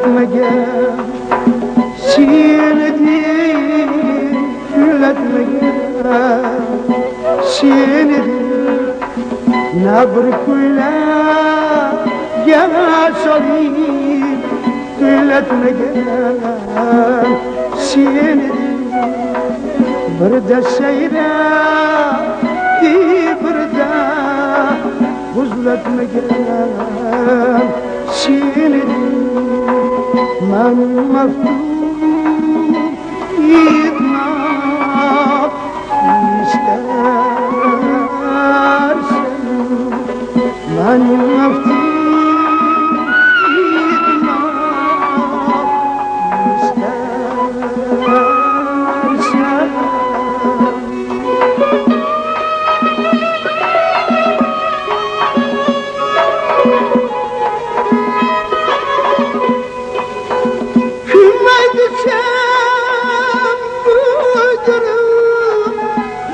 Gülletmegen şiirdir, gülletmegen şiirdir. Ne bir kuyla yaşayıp gülletmegen şiirdir. Bir de şehre bir de huzletmegen şiirdir. من مفتون ایدناب میشترشم من مفتون ایدناب میشترشم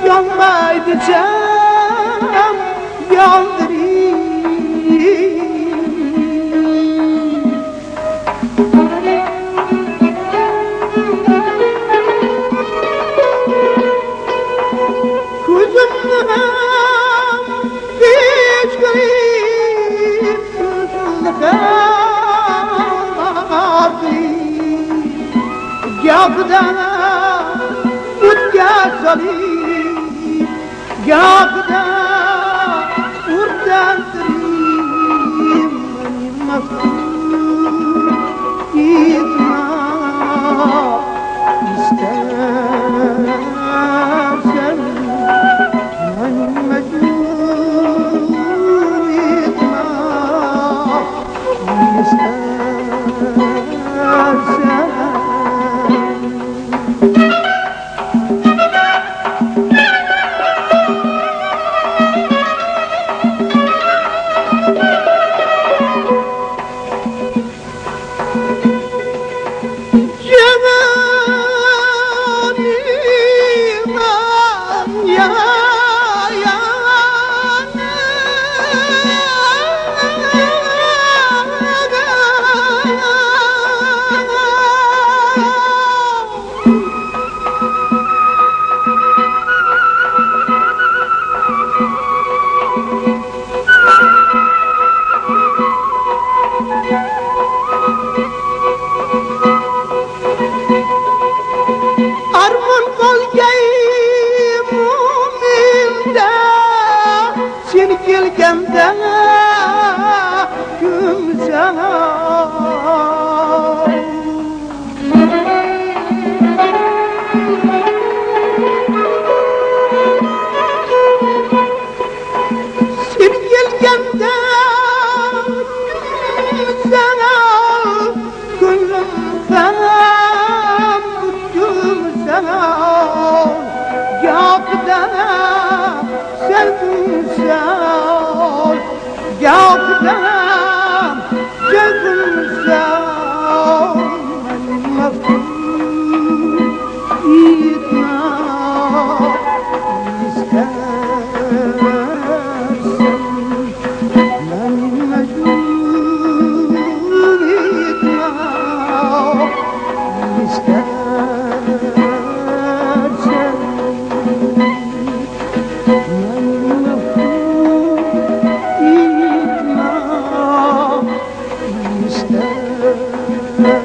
Yanmaydı can yandırayım. Kuzumdan hiç göreyim, Gavdana utga salim, Gavda urdan tirim. Mani maftun idna istersen, Mani mecnun idna istersen. Armon qolgay mu'minda, sen kelganda ko'msam. Sen kelganda ko'msam, ko'nglim Gavdana sevdimsen, Gavdana sevdimsen. Mani maftun idna istersen, Mani mecnun idna istersen. Yeah.